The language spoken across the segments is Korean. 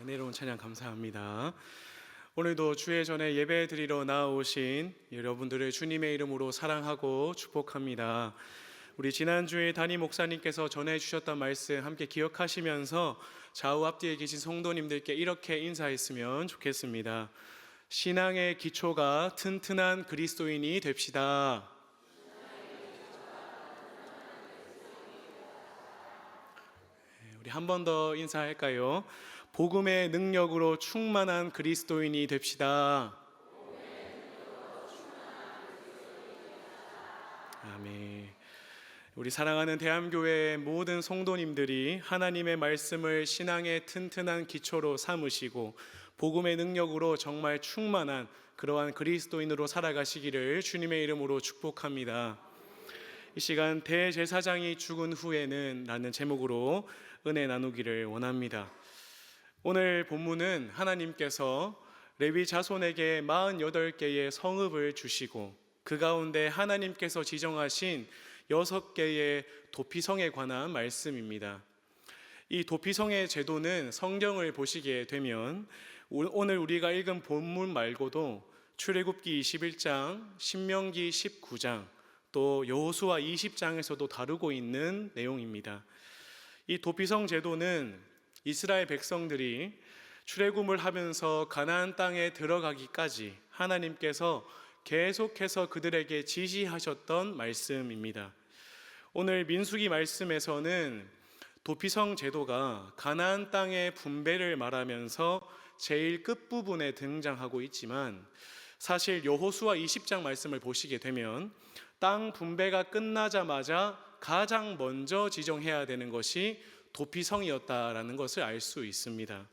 은혜로운 찬양 감사합니다. 오늘도 주의 전에 예배 드리러 나오신 여러분들을 주님의 이름으로 사랑하고 축복합니다. 우리 지난주에 담임 목사님께서 전해주셨던 말씀 함께 기억하시면서 좌우 앞뒤에 계신 성도님들께 이렇게 인사했으면 좋겠습니다. 신앙의 기초가 튼튼한 그리스도인이 됩시다. 우리 한 번 더 인사할까요? 복음의 능력으로 충만한 그리스도인이 됩시다. 아멘. 우리 사랑하는 대한교회의 모든 성도님들이 하나님의 말씀을 신앙의 튼튼한 기초로 삼으시고 복음의 능력으로 정말 충만한 그러한 그리스도인으로 살아가시기를 주님의 이름으로 축복합니다. 이 시간 대제사장이 죽은 후에는 라는 제목으로 은혜 나누기를 원합니다. 오늘 본문은 하나님께서 레위 자손에게 48개의 성읍을 주시고 그 가운데 하나님께서 지정하신 6개의 도피성에 관한 말씀입니다. 이 도피성의 제도는 성경을 보시게 되면 오늘 우리가 읽은 본문 말고도 출애굽기 21장, 신명기 19장, 또 여호수아 20장에서도 다루고 있는 내용입니다. 이 도피성 제도는 이스라엘 백성들이 출애굽을 하면서 가나안 땅에 들어가기까지 하나님께서 계속해서 그들에게 지시하셨던 말씀입니다. 오늘 민수기 말씀에서는 도피성 제도가 가나안 땅의 분배를 말하면서 제일 끝부분에 등장하고 있지만 사실 여호수아 20장 말씀을 보시게 되면 땅 분배가 끝나자마자 가장 먼저 지정해야 되는 것이 도피성이었다라는 것을 알 수 있습니다.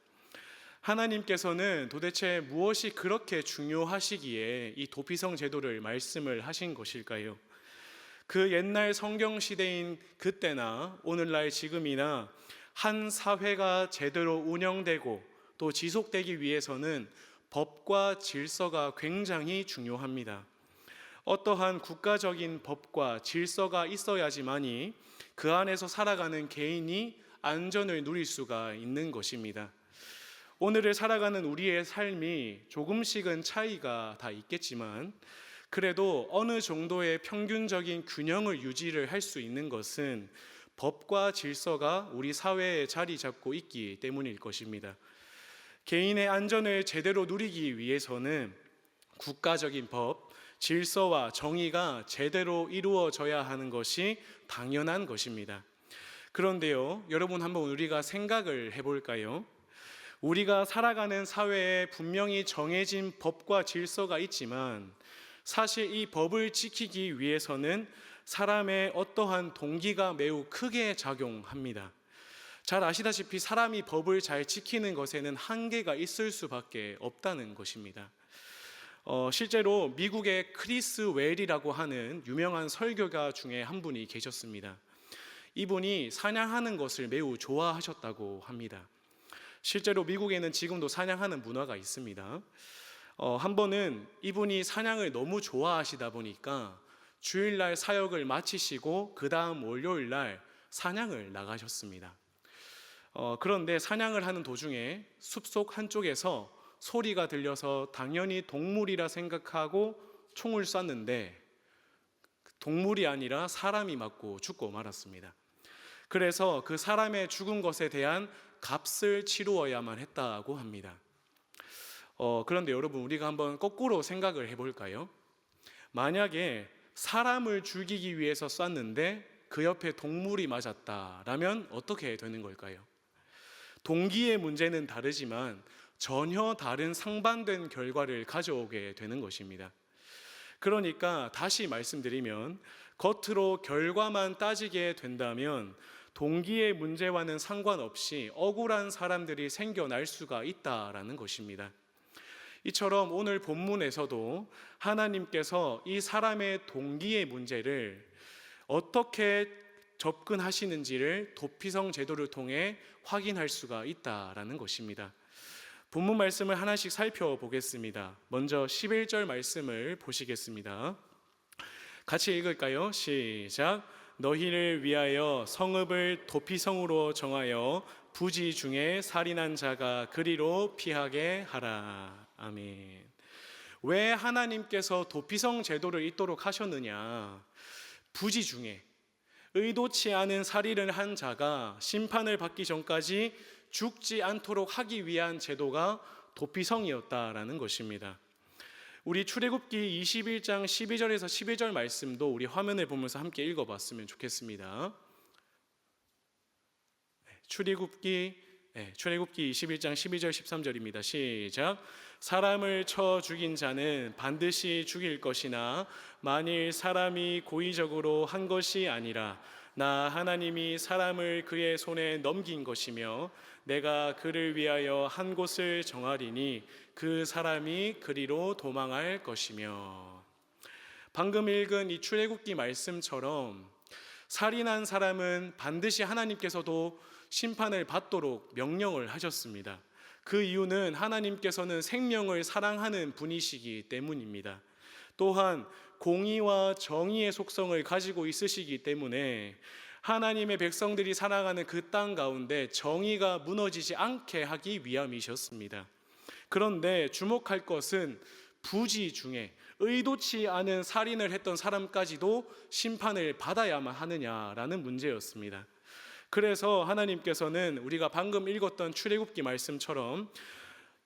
하나님께서는 도대체 무엇이 그렇게 중요하시기에 이 도피성 제도를 말씀을 하신 것일까요? 그 옛날 성경 시대인 그때나 오늘날 지금이나 한 사회가 제대로 운영되고 또 지속되기 위해서는 법과 질서가 굉장히 중요합니다. 어떠한 국가적인 법과 질서가 있어야지만이 그 안에서 살아가는 개인이 안전을 누릴 수가 있는 것입니다. 오늘을 살아가는 우리의 삶이 조금씩은 차이가 다 있겠지만 그래도 어느 정도의 평균적인 균형을 유지를 할 수 있는 것은 법과 질서가 우리 사회에 자리 잡고 있기 때문일 것입니다. 개인의 안전을 제대로 누리기 위해서는 국가적인 법, 질서와 정의가 제대로 이루어져야 하는 것이 당연한 것입니다. 그런데요, 여러분 한번 우리가 생각을 해볼까요? 우리가 살아가는 사회에 분명히 정해진 법과 질서가 있지만 사실 이 법을 지키기 위해서는 사람의 어떠한 동기가 매우 크게 작용합니다. 잘 아시다시피 사람이 법을 잘 지키는 것에는 한계가 있을 수밖에 없다는 것입니다. 실제로 미국의 크리스 웰이라고 하는 유명한 설교가 중에 한 분이 계셨습니다. 이분이 사냥하는 것을 매우 좋아하셨다고 합니다. 실제로 미국에는 지금도 사냥하는 문화가 있습니다. 한 번은 이분이 사냥을 너무 좋아하시다 보니까 주일날 사역을 마치시고 그 다음 월요일날 사냥을 나가셨습니다. 그런데 사냥을 하는 도중에 숲속 한쪽에서 소리가 들려서 당연히 동물이라 생각하고 총을 쐈는데 동물이 아니라 사람이 맞고 죽고 말았습니다. 그래서 그 사람의 죽은 것에 대한 값을 치루어야만 했다고 합니다. 그런데 여러분 우리가 한번 거꾸로 생각을 해볼까요? 만약에 사람을 죽이기 위해서 쐈는데 그 옆에 동물이 맞았다라면 어떻게 되는 걸까요? 동기의 문제는 다르지만 전혀 다른 상반된 결과를 가져오게 되는 것입니다. 그러니까 다시 말씀드리면 겉으로 결과만 따지게 된다면 동기의 문제와는 상관없이 억울한 사람들이 생겨날 수가 있다라는 것입니다. 이처럼 오늘 본문에서도 하나님께서 이 사람의 동기의 문제를 어떻게 접근하시는지를 도피성 제도를 통해 확인할 수가 있다라는 것입니다. 본문 말씀을 하나씩 살펴보겠습니다. 먼저 11절 말씀을 보시겠습니다. 같이 읽을까요? 시작. 너희를 위하여 성읍을 도피성으로 정하여 부지 중에 살인한 자가 그리로 피하게 하라. 아멘. 왜 하나님께서 도피성 제도를 잇도록 하셨느냐? 부지 중에 의도치 않은 살인을 한 자가 심판을 받기 전까지 죽지 않도록 하기 위한 제도가 도피성이었다라는 것입니다. 우리 출애굽기 21장 12절에서 11절 말씀도 우리 화면을 보면서 함께 읽어봤으면 좋겠습니다. 출애굽기 21장 12절 13절입니다. 시작. 사람을 쳐 죽인 자는 반드시 죽일 것이나 만일 사람이 고의적으로 한 것이 아니라 나 하나님이 사람을 그의 손에 넘긴 것이며 내가 그를 위하여 한 곳을 정하리니 그 사람이 그리로 도망할 것이며. 방금 읽은 이 출애굽기 말씀처럼 살인한 사람은 반드시 하나님께서도 심판을 받도록 명령을 하셨습니다. 그 이유는 하나님께서는 생명을 사랑하는 분이시기 때문입니다. 또한 공의와 정의의 속성을 가지고 있으시기 때문에 하나님의 백성들이 살아가는 그 땅 가운데 정의가 무너지지 않게 하기 위함이셨습니다. 그런데 주목할 것은 부지 중에 의도치 않은 살인을 했던 사람까지도 심판을 받아야만 하느냐라는 문제였습니다. 그래서 하나님께서는 우리가 방금 읽었던 출애굽기 말씀처럼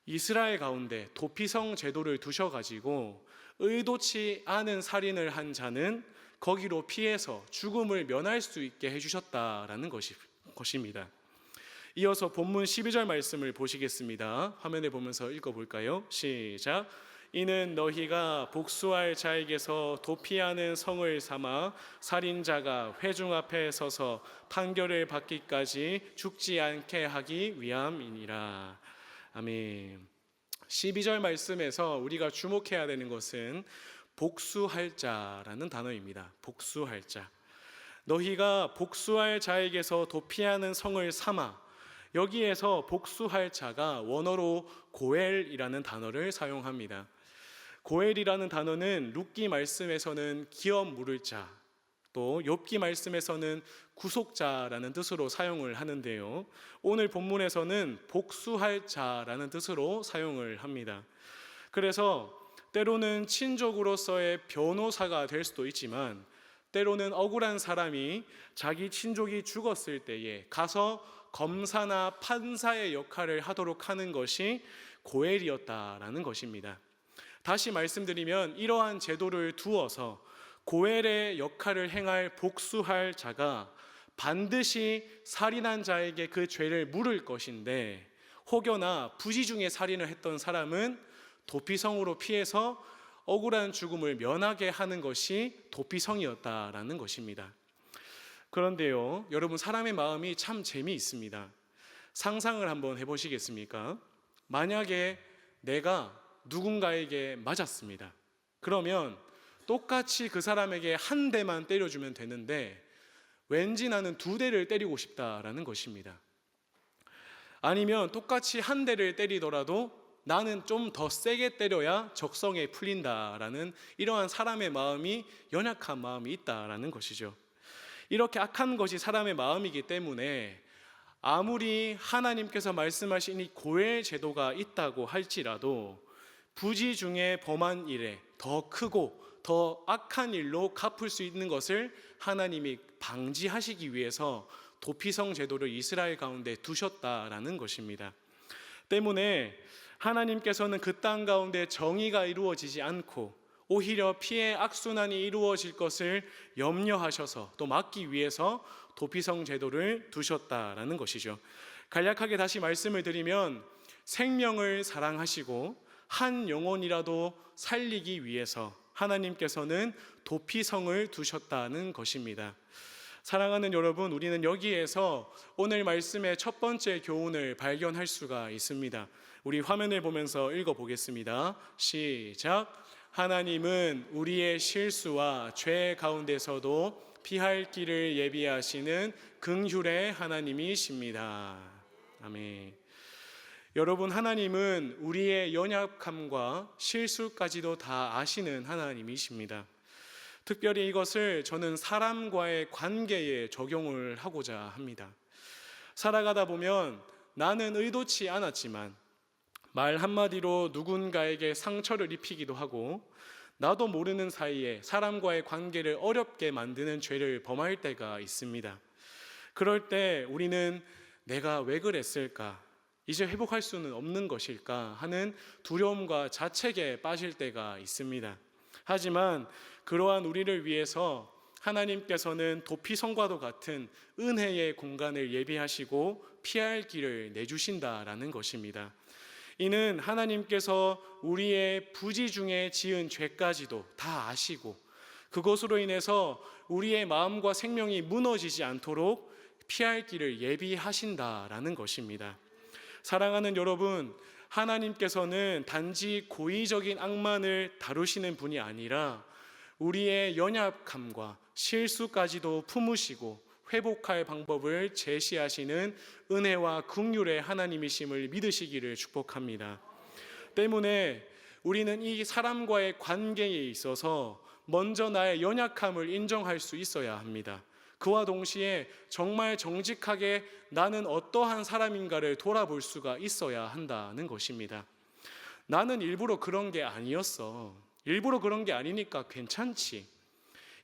이스라엘 가운데 도피성 제도를 두셔가지고 의도치 않은 살인을 한 자는 거기로 피해서 죽음을 면할 수 있게 해주셨다라는 것입니다. 이어서 본문 12절 말씀을 보시겠습니다. 화면에 보면서 읽어볼까요? 시작. 이는 너희가 복수할 자에게서 도피하는 성을 삼아 살인자가 회중 앞에 서서 판결을 받기까지 죽지 않게 하기 위함이니라. 아멘. 12절 말씀에서 우리가 주목해야 되는 것은 복수할 자라는 단어입니다. 복수할 자. 너희가 복수할 자에게서 도피하는 성을 삼아. 여기에서 복수할 자가 원어로 고엘이라는 단어를 사용합니다. 고엘이라는 단어는 룻기 말씀에서는 기업 물을 자, 또 욥기 말씀에서는 구속자라는 뜻으로 사용을 하는데요. 오늘 본문에서는 복수할 자라는 뜻으로 사용을 합니다. 그래서 때로는 친족으로서의 변호사가 될 수도 있지만 때로는 억울한 사람이 자기 친족이 죽었을 때에 가서 검사나 판사의 역할을 하도록 하는 것이 고엘이었다라는 것입니다. 다시 말씀드리면 이러한 제도를 두어서 고엘의 역할을 행할 복수할 자가 반드시 살인한 자에게 그 죄를 물을 것인데, 혹여나 부지 중에 살인을 했던 사람은 도피성으로 피해서 억울한 죽음을 면하게 하는 것이 도피성이었다라는 것입니다. 그런데요, 여러분, 사람의 마음이 참 재미있습니다. 상상을 한번 해보시겠습니까? 만약에 내가 누군가에게 맞았습니다. 그러면 똑같이 그 사람에게 한 대만 때려주면 되는데 왠지 나는 두 대를 때리고 싶다라는 것입니다. 아니면 똑같이 한 대를 때리더라도 나는 좀 더 세게 때려야 적성에 풀린다라는 이러한 사람의 마음이, 연약한 마음이 있다라는 것이죠. 이렇게 악한 것이 사람의 마음이기 때문에 아무리 하나님께서 말씀하신 이 고엘 제도가 있다고 할지라도 부지 중에 범한 일에 더 크고 더 악한 일로 갚을 수 있는 것을 하나님이 방지하시기 위해서 도피성 제도를 이스라엘 가운데 두셨다라는 것입니다. 때문에 하나님께서는 그 땅 가운데 정의가 이루어지지 않고 오히려 피해 악순환이 이루어질 것을 염려하셔서 또 막기 위해서 도피성 제도를 두셨다라는 것이죠. 간략하게 다시 말씀을 드리면 생명을 사랑하시고 한 영혼이라도 살리기 위해서 하나님께서는 도피성을 두셨다는 것입니다. 사랑하는 여러분, 우리는 여기에서 오늘 말씀의 첫 번째 교훈을 발견할 수가 있습니다. 우리 화면을 보면서 읽어보겠습니다. 시작. 하나님은 우리의 실수와 죄 가운데서도 피할 길을 예비하시는 긍휼의 하나님이십니다. 아멘. 여러분, 하나님은 우리의 연약함과 실수까지도 다 아시는 하나님이십니다. 특별히 이것을 저는 사람과의 관계에 적용을 하고자 합니다. 살아가다 보면 나는 의도치 않았지만 말 한마디로 누군가에게 상처를 입히기도 하고 나도 모르는 사이에 사람과의 관계를 어렵게 만드는 죄를 범할 때가 있습니다. 그럴 때 우리는 내가 왜 그랬을까? 이제 회복할 수는 없는 것일까? 하는 두려움과 자책에 빠질 때가 있습니다. 하지만 그러한 우리를 위해서 하나님께서는 도피성과도 같은 은혜의 공간을 예비하시고 피할 길을 내주신다라는 것입니다. 이는 하나님께서 우리의 부지 중에 지은 죄까지도 다 아시고 그것으로 인해서 우리의 마음과 생명이 무너지지 않도록 피할 길을 예비하신다라는 것입니다. 사랑하는 여러분, 하나님께서는 단지 고의적인 악만을 다루시는 분이 아니라 우리의 연약함과 실수까지도 품으시고 회복할 방법을 제시하시는 은혜와 긍휼의 하나님이심을 믿으시기를 축복합니다. 때문에 우리는 이 사람과의 관계에 있어서 먼저 나의 연약함을 인정할 수 있어야 합니다. 그와 동시에 정말 정직하게 나는 어떠한 사람인가를 돌아볼 수가 있어야 한다는 것입니다. 나는 일부러 그런 게 아니었어. 일부러 그런 게 아니니까 괜찮지.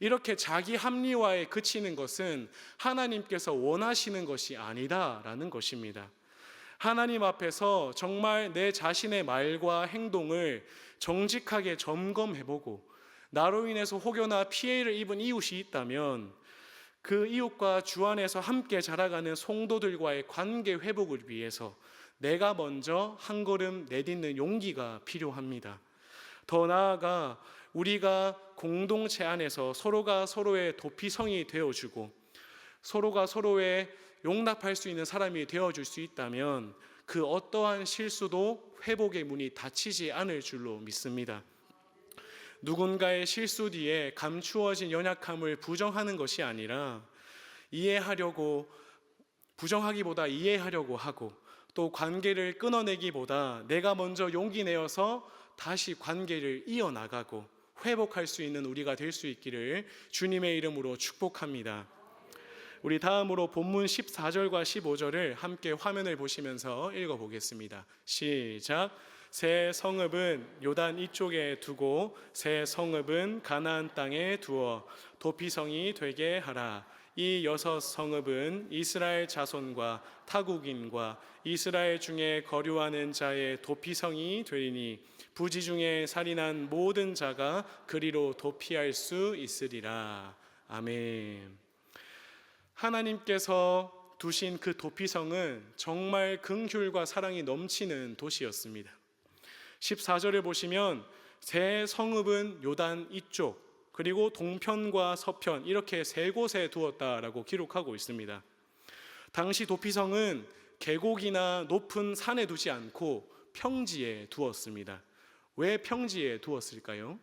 이렇게 자기 합리화에 그치는 것은 하나님께서 원하시는 것이 아니다라는 것입니다. 하나님 앞에서 정말 내 자신의 말과 행동을 정직하게 점검해보고 나로 인해서 혹여나 피해를 입은 이웃이 있다면 그 이웃과 주 안에서 함께 자라가는 성도들과의 관계 회복을 위해서 내가 먼저 한 걸음 내딛는 용기가 필요합니다. 더 나아가 우리가 공동체 안에서 서로가 서로의 도피성이 되어주고 서로가 서로의 용납할 수 있는 사람이 되어줄 수 있다면 그 어떠한 실수도 회복의 문이 닫히지 않을 줄로 믿습니다. 누군가의 실수 뒤에 감추어진 연약함을 부정하는 것이 아니라 부정하기보다 이해하려고 하고 또 관계를 끊어내기보다 내가 먼저 용기 내어서 다시 관계를 이어나가고 회복할 수 있는 우리가 될 수 있기를 주님의 이름으로 축복합니다. 우리 다음으로 본문 14절과 15절을 함께 화면을 보시면서 읽어보겠습니다. 시작. 새 성읍은 요단 이쪽에 두고 새 성읍은 가나안 땅에 두어 도피성이 되게 하라. 이 6 성읍은 이스라엘 자손과 타국인과 이스라엘 중에 거류하는 자의 도피성이 되리니 부지 중에 살인한 모든 자가 그리로 도피할 수 있으리라. 아멘. 하나님께서 두신 그 도피성은 정말 긍휼과 사랑이 넘치는 도시였습니다. 14절을 보시면 새 성읍은 요단 이쪽 그리고 동편과 서편 이렇게 3곳에 두었다라고 기록하고 있습니다. 당시 도피성은 계곡이나 높은 산에 두지 않고 평지에 두었습니다. 왜 평지에 두었을까요?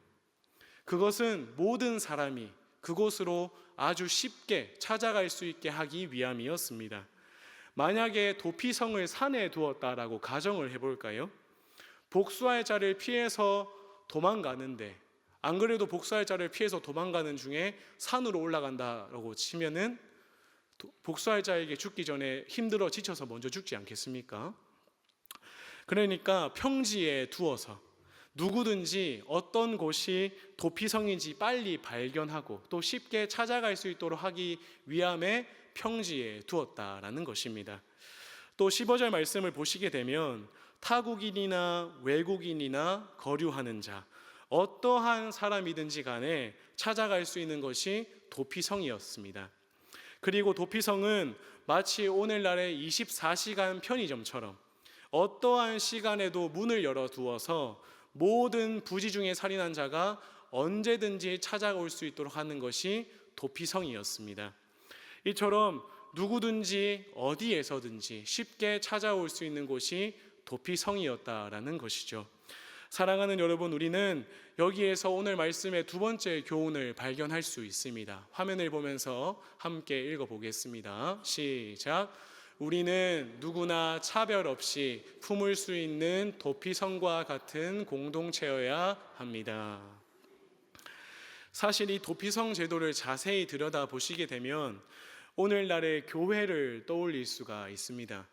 그것은 모든 사람이 그곳으로 아주 쉽게 찾아갈 수 있게 하기 위함이었습니다. 만약에 도피성을 산에 두었다라고 가정을 해볼까요? 복수할 자를 피해서 도망가는데 안 그래도 복수할 자를 피해서 도망가는 중에 산으로 올라간다라고 치면은 복수할 자에게 죽기 전에 힘들어 지쳐서 먼저 죽지 않겠습니까? 그러니까 평지에 두어서 누구든지 어떤 곳이 도피성인지 빨리 발견하고 또 쉽게 찾아갈 수 있도록 하기 위함에 평지에 두었다라는 것입니다. 또 15절 말씀을 보시게 되면 타국인이나 외국인이나 거류하는 자 어떠한 사람이든지 간에 찾아갈 수 있는 것이 도피성이었습니다. 그리고 도피성은 마치 오늘날의 24시간 편의점처럼 어떠한 시간에도 문을 열어두어서 모든 부지 중에 살인한 자가 언제든지 찾아올 수 있도록 하는 것이 도피성이었습니다. 이처럼 누구든지 어디에서든지 쉽게 찾아올 수 있는 곳이 도피성이었다라는 것이죠. 사랑하는 여러분, 우리는 여기에서 오늘 말씀의 2번째 교훈을 발견할 수 있습니다. 화면을 보면서 함께 읽어보겠습니다. 시작. 우리는 누구나 차별 없이 품을 수 있는 도피성과 같은 공동체여야 합니다. 사실 이 도피성 제도를 자세히 들여다보시게 되면 오늘날의 교회를 떠올릴 수가 있습니다.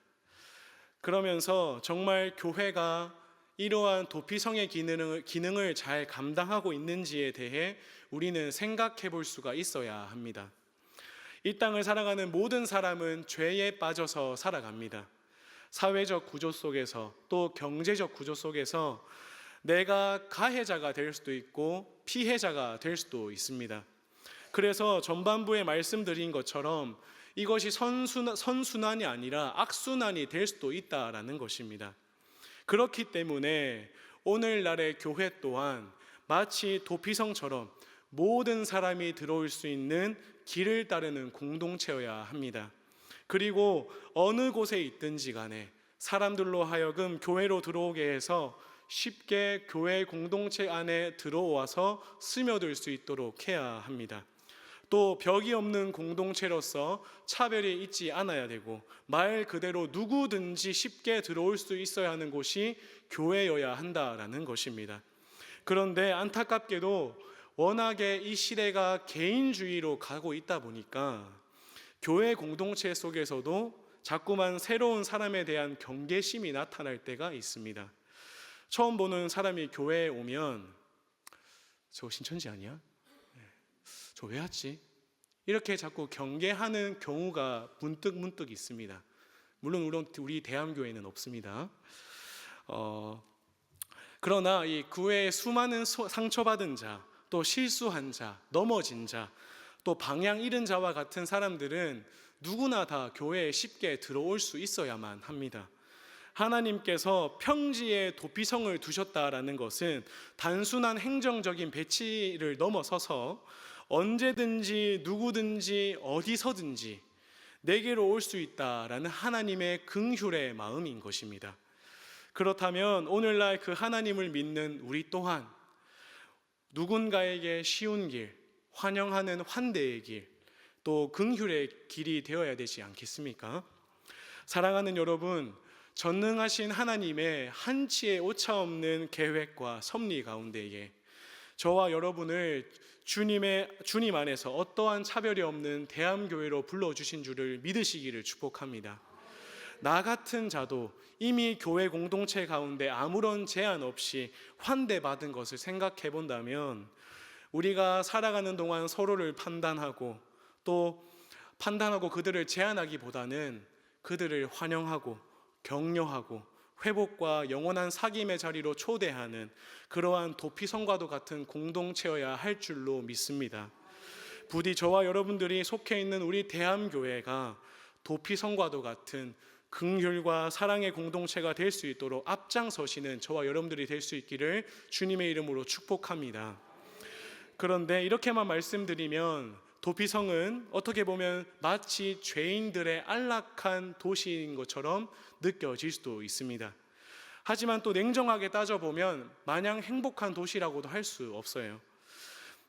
그러면서 정말 교회가 이러한 도피성의 기능을 잘 감당하고 있는지에 대해 우리는 생각해 볼 수가 있어야 합니다. 이 땅을 살아가는 모든 사람은 죄에 빠져서 살아갑니다. 사회적 구조 속에서 또 경제적 구조 속에서 내가 가해자가 될 수도 있고 피해자가 될 수도 있습니다. 그래서 전반부에 말씀드린 것처럼 이것이 선순환이 아니라 악순환이 될 수도 있다라는 것입니다. 그렇기 때문에 오늘날의 교회 또한 마치 도피성처럼 모든 사람이 들어올 수 있는 길을 따르는 공동체여야 합니다. 그리고 어느 곳에 있든지 간에 사람들로 하여금 교회로 들어오게 해서 쉽게 교회 공동체 안에 들어와서 스며들 수 있도록 해야 합니다. 또 벽이 없는 공동체로서 차별이 있지 않아야 되고 말 그대로 누구든지 쉽게 들어올 수 있어야 하는 곳이 교회여야 한다라는 것입니다. 그런데 안타깝게도 워낙에 이 시대가 개인주의로 가고 있다 보니까 교회 공동체 속에서도 자꾸만 새로운 사람에 대한 경계심이 나타날 때가 있습니다. 처음 보는 사람이 교회에 오면 저 신천지 아니야? 저 왜 왔지? 이렇게 자꾸 경계하는 경우가 문득 있습니다. 물론 우리 대함교회는 없습니다. 그러나 이 교회에 수많은 상처받은 자, 또 실수한 자, 넘어진 자, 또 방향 잃은 자와 같은 사람들은 누구나 다 교회에 쉽게 들어올 수 있어야만 합니다. 하나님께서 평지에 도피성을 두셨다라는 것은 단순한 행정적인 배치를 넘어서서 언제든지 누구든지 어디서든지 내게로 올 수 있다라는 하나님의 긍휼의 마음인 것입니다. 그렇다면 오늘날 그 하나님을 믿는 우리 또한 누군가에게 쉬운 길, 환영하는 환대의 길, 또 긍휼의 길이 되어야 되지 않겠습니까? 사랑하는 여러분, 전능하신 하나님의 한치의 오차 없는 계획과 섭리 가운데에 저와 여러분을 주님 안에서 어떠한 차별이 없는 대함교회로 불러주신 줄을 믿으시기를 축복합니다. 나 같은 자도 이미 교회 공동체 가운데 아무런 제한 없이 환대받은 것을 생각해 본다면 우리가 살아가는 동안 서로를 판단하고 그들을 제한하기보다는 그들을 환영하고 격려하고 회복과 영원한 사귐의 자리로 초대하는 그러한 도피성과도 같은 공동체여야 할 줄로 믿습니다. 부디 저와 여러분들이 속해 있는 우리 대함교회가 도피성과도 같은 긍휼과 사랑의 공동체가 될 수 있도록 앞장서시는 저와 여러분들이 될 수 있기를 주님의 이름으로 축복합니다. 그런데 이렇게만 말씀드리면 도피성은 어떻게 보면 마치 죄인들의 안락한 도시인 것처럼 느껴질 수도 있습니다. 하지만 또 냉정하게 따져보면 마냥 행복한 도시라고도 할 수 없어요.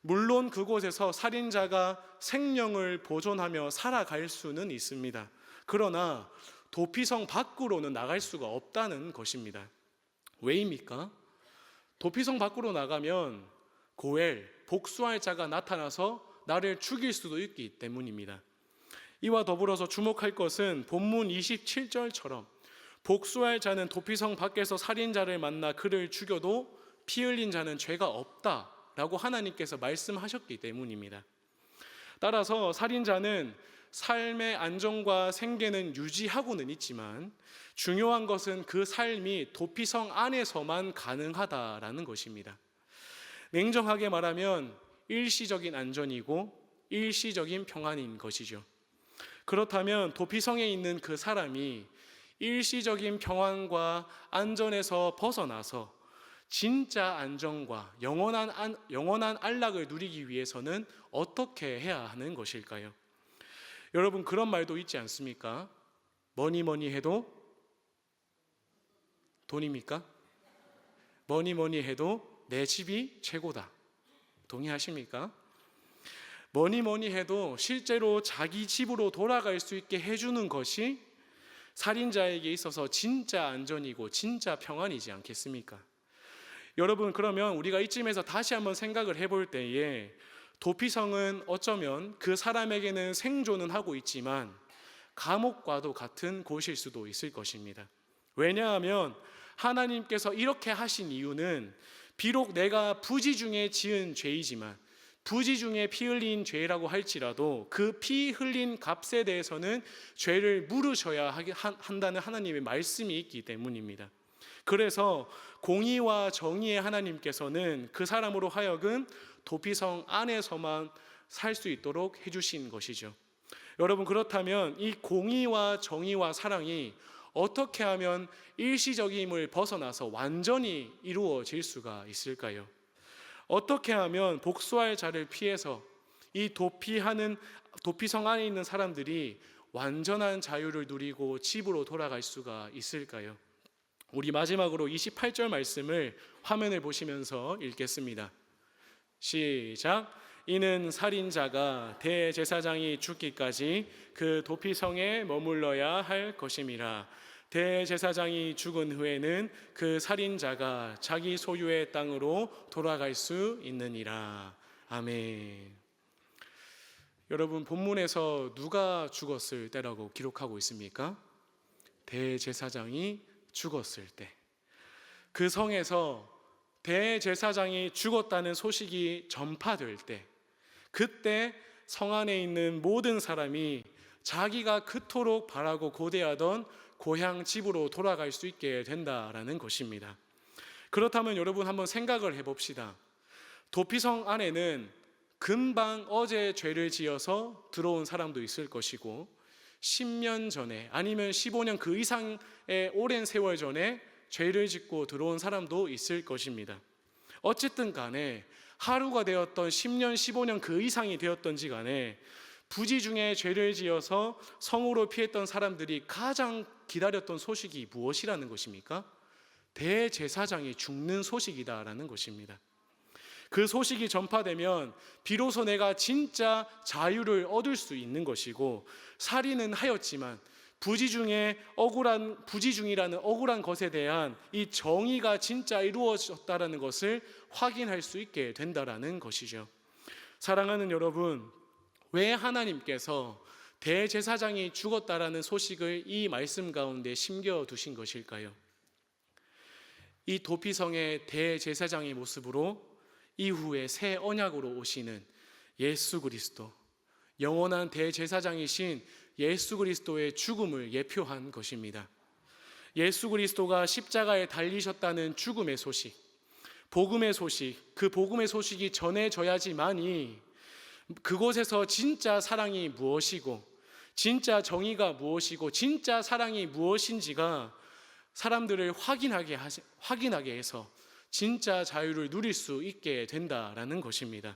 물론 그곳에서 살인자가 생명을 보존하며 살아갈 수는 있습니다. 그러나 도피성 밖으로는 나갈 수가 없다는 것입니다. 왜입니까? 도피성 밖으로 나가면 고엘, 복수할 자가 나타나서 나를 죽일 수도 있기 때문입니다. 이와 더불어서 주목할 것은 본문 27절처럼 복수할 자는 도피성 밖에서 살인자를 만나 그를 죽여도 피 흘린 자는 죄가 없다라고 하나님께서 말씀하셨기 때문입니다. 따라서 살인자는 삶의 안정과 생계는 유지하고는 있지만 중요한 것은 그 삶이 도피성 안에서만 가능하다라는 것입니다. 냉정하게 말하면 일시적인 안전이고 일시적인 평안인 것이죠. 그렇다면 도피성에 있는 그 사람이 일시적인 평안과 안전에서 벗어나서 진짜 안정과 영원한 안락을 누리기 위해서는 어떻게 해야 하는 것일까요? 여러분, 그런 말도 있지 않습니까? 뭐니 해도 돈입니까? 뭐니 해도 내 집이 최고다. 동의하십니까? 뭐니 해도 실제로 자기 집으로 돌아갈 수 있게 해주는 것이 살인자에게 있어서 진짜 안전이고 진짜 평안이지 않겠습니까? 여러분, 그러면 우리가 이쯤에서 다시 한번 생각을 해볼 때에 도피성은 어쩌면 그 사람에게는 생존은 하고 있지만 감옥과도 같은 곳일 수도 있을 것입니다. 왜냐하면 하나님께서 이렇게 하신 이유는 비록 내가 부지 중에 지은 죄이지만, 부지 중에 피 흘린 죄라고 할지라도 그 피 흘린 값에 대해서는 죄를 물으셔야 한다는 하나님의 말씀이 있기 때문입니다. 그래서 공의와 정의의 하나님께서는 그 사람으로 하여금 도피성 안에서만 살 수 있도록 해주신 것이죠. 여러분, 그렇다면 이 공의와 정의와 사랑이 어떻게 하면 일시적임을 벗어나서 완전히 이루어질 수가 있을까요? 어떻게 하면 복수할 자를 피해서 이 도피성 안에 있는 사람들이 완전한 자유를 누리고 집으로 돌아갈 수가 있을까요? 우리 마지막으로 28절 말씀을 화면을 보시면서 읽겠습니다. 시작. 이는 살인자가 대제사장이 죽기까지 그 도피성에 머물러야 할 것임이라. 대제사장이 죽은 후에는 그 살인자가 자기 소유의 땅으로 돌아갈 수 있느니라. 아멘. 여러분, 본문에서 누가 죽었을 때라고 기록하고 있습니까? 대제사장이 죽었을 때. 그 성에서 대제사장이 죽었다는 소식이 전파될 때, 그때 성 안에 있는 모든 사람이 자기가 그토록 바라고 고대하던 고향 집으로 돌아갈 수 있게 된다라는 것입니다. 그렇다면 여러분, 한번 생각을 해봅시다. 도피성 안에는 금방 어제 죄를 지어서 들어온 사람도 있을 것이고, 10년 전에 아니면 15년 그 이상의 오랜 세월 전에 죄를 짓고 들어온 사람도 있을 것입니다. 어쨌든 간에 하루가 되었던 10년, 15년 그 이상이 되었던지 간에 부지 중에 죄를 지어서 성으로 피했던 사람들이 가장 기다렸던 소식이 무엇이라는 것입니까? 대제사장이 죽는 소식이다라는 것입니다. 그 소식이 전파되면 비로소 내가 진짜 자유를 얻을 수 있는 것이고, 살인은 하였지만 부지 중이라는 억울한 것에 대한 이 정의가 진짜 이루어졌다라는 것을 확인할 수 있게 된다라는 것이죠. 사랑하는 여러분, 왜 하나님께서 대제사장이 죽었다라는 소식을 이 말씀 가운데 심겨두신 것일까요? 이 도피성의 대제사장의 모습으로 이후에 새 언약으로 오시는 예수 그리스도, 영원한 대제사장이신 예수 그리스도의 죽음을 예표한 것입니다. 예수 그리스도가 십자가에 달리셨다는 죽음의 소식, 복음의 소식, 그 복음의 소식이 전해져야지만이 그곳에서 진짜 사랑이 무엇이고, 진짜 정의가 무엇이고, 진짜 사랑이 무엇인지가 사람들을 확인하게 해서 진짜 자유를 누릴 수 있게 된다라는 것입니다.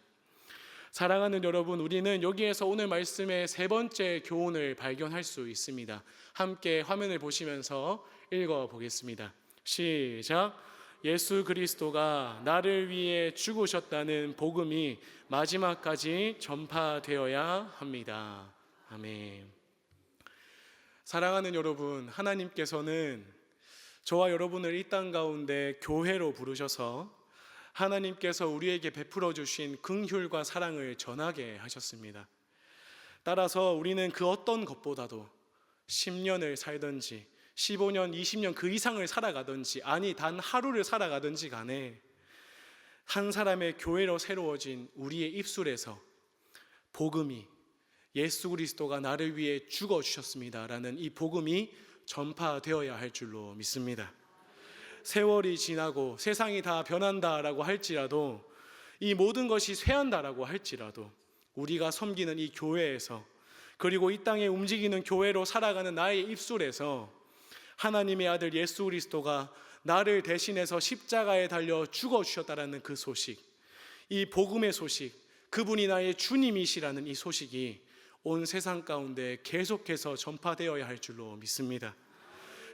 사랑하는 여러분, 우리는 여기에서 오늘 말씀의 세 번째 교훈을 발견할 수 있습니다. 함께 화면을 보시면서 읽어보겠습니다. 시작. 예수 그리스도가 나를 위해 죽으셨다는 복음이 마지막까지 전파되어야 합니다. 아멘. 사랑하는 여러분, 하나님께서는 저와 여러분을 이 땅 가운데 교회로 부르셔서 하나님께서 우리에게 베풀어 주신 긍휼과 사랑을 전하게 하셨습니다. 따라서 우리는 그 어떤 것보다도 10년을 살든지 15년, 20년 그 이상을 살아가든지, 아니 단 하루를 살아가든지 간에 한 사람의 교회로 새로워진 우리의 입술에서 복음이, 예수 그리스도가 나를 위해 죽어주셨습니다라는 이 복음이 전파되어야 할 줄로 믿습니다. 세월이 지나고 세상이 다 변한다라고 할지라도, 이 모든 것이 쇠한다라고 할지라도, 우리가 섬기는 이 교회에서, 그리고 이 땅에 움직이는 교회로 살아가는 나의 입술에서 하나님의 아들 예수 그리스도가 나를 대신해서 십자가에 달려 죽어주셨다라는 그 소식, 이 복음의 소식, 그분이 나의 주님이시라는 이 소식이 온 세상 가운데 계속해서 전파되어야 할 줄로 믿습니다.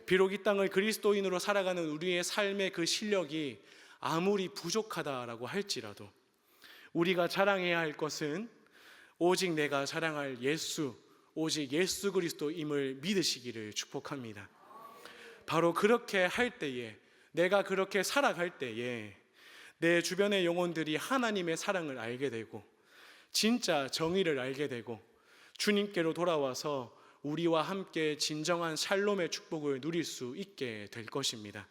비록 이 땅을 그리스도인으로 살아가는 우리의 삶의 그 실력이 아무리 부족하다라고 할지라도 우리가 자랑해야 할 것은 오직 내가 자랑할 예수, 오직 예수 그리스도임을 믿으시기를 축복합니다. 바로 그렇게 할 때에, 내가 그렇게 살아갈 때에 내 주변의 영혼들이 하나님의 사랑을 알게 되고, 진짜 정의를 알게 되고 주님께로 돌아와서 우리와 함께 진정한 샬롬의 축복을 누릴 수 있게 될 것입니다.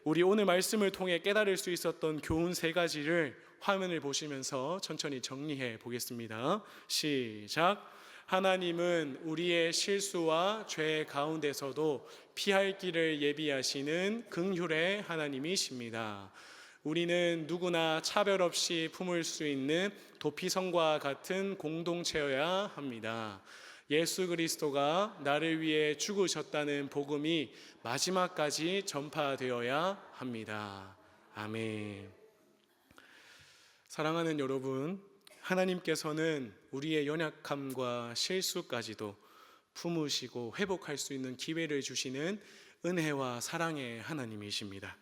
우리 오늘 말씀을 통해 깨달을 수 있었던 교훈 3가지를 화면을 보시면서 천천히 정리해 보겠습니다. 시작. 하나님은 우리의 실수와 죄 가운데서도 피할 길을 예비하시는 긍휼의 하나님이십니다. 우리는 누구나 차별 없이 품을 수 있는 도피성과 같은 공동체여야 합니다. 예수 그리스도가 나를 위해 죽으셨다는 복음이 마지막까지 전파되어야 합니다. 아멘. 사랑하는 여러분, 하나님께서는 우리의 연약함과 실수까지도 품으시고 회복할 수 있는 기회를 주시는 은혜와 사랑의 하나님이십니다.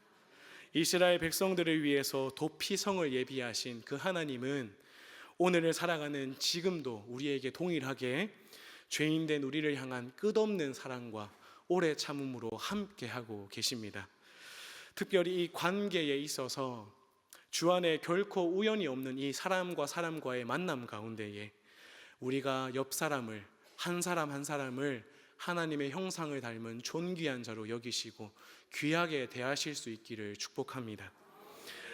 이스라엘 백성들을 위해서 도피성을 예비하신 그 하나님은 오늘을 살아가는 지금도 우리에게 동일하게 죄인된 우리를 향한 끝없는 사랑과 오래 참음으로 함께하고 계십니다. 특별히 이 관계에 있어서 주 안에 결코 우연이 없는 이 사람과 사람과의 만남 가운데에 우리가 옆 사람을 한 사람 한 사람을 하나님의 형상을 닮은 존귀한 자로 여기시고 귀하게 대하실 수 있기를 축복합니다.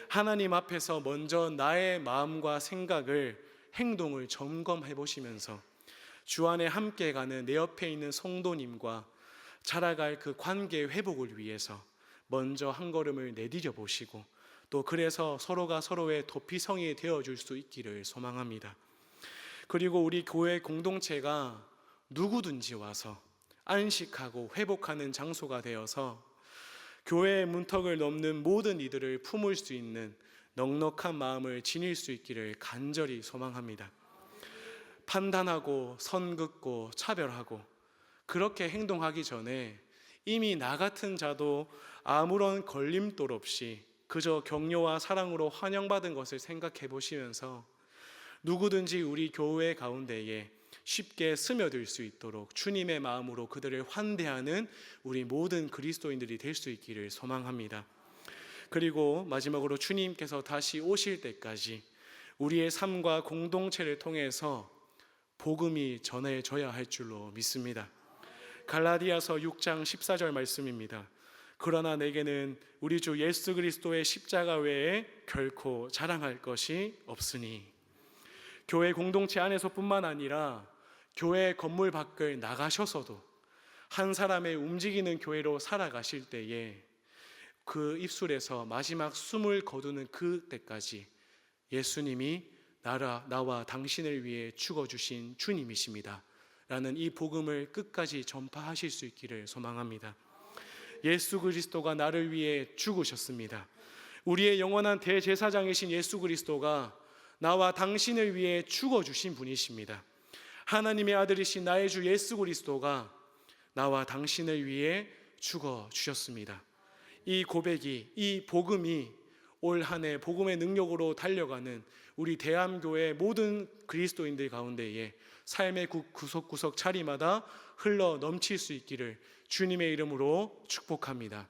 하나님 앞에서 먼저 나의 마음과 생각을, 행동을 점검해 보시면서 주 안에 함께 가는 내 옆에 있는 성도님과 자라갈 그 관계 회복을 위해서 먼저 한 걸음을 내디뎌 보시고 또 그래서 서로가 서로의 도피성이 되어줄 수 있기를 소망합니다. 그리고 우리 교회 공동체가 누구든지 와서 안식하고 회복하는 장소가 되어서 교회의 문턱을 넘는 모든 이들을 품을 수 있는 넉넉한 마음을 지닐 수 있기를 간절히 소망합니다. 판단하고 선 긋고 차별하고 그렇게 행동하기 전에 이미 나 같은 자도 아무런 걸림돌 없이 그저 격려와 사랑으로 환영받은 것을 생각해 보시면서 누구든지 우리 교회 가운데에 쉽게 스며들 수 있도록 주님의 마음으로 그들을 환대하는 우리 모든 그리스도인들이 될 수 있기를 소망합니다. 그리고 마지막으로 주님께서 다시 오실 때까지 우리의 삶과 공동체를 통해서 복음이 전해져야 할 줄로 믿습니다. 갈라디아서 6장 14절 말씀입니다. 그러나 내게는 우리 주 예수 그리스도의 십자가 외에 결코 자랑할 것이 없으니. 교회 공동체 안에서뿐만 아니라 교회 건물 밖을 나가셔서도 한 사람의 움직이는 교회로 살아가실 때에 그 입술에서 마지막 숨을 거두는 그때까지 예수님이 나와 당신을 위해 죽어주신 주님이십니다 라는 이 복음을 끝까지 전파하실 수 있기를 소망합니다. 예수 그리스도가 나를 위해 죽으셨습니다. 우리의 영원한 대제사장이신 예수 그리스도가 나와 당신을 위해 죽어주신 분이십니다. 하나님의 아들이신 나의 주 예수 그리스도가 나와 당신을 위해 죽어주셨습니다. 이 고백이, 이 복음이 올 한 해 복음의 능력으로 달려가는 우리 대암교회 모든 그리스도인들 가운데에 삶의 구석구석 자리마다 흘러 넘칠 수 있기를 주님의 이름으로 축복합니다.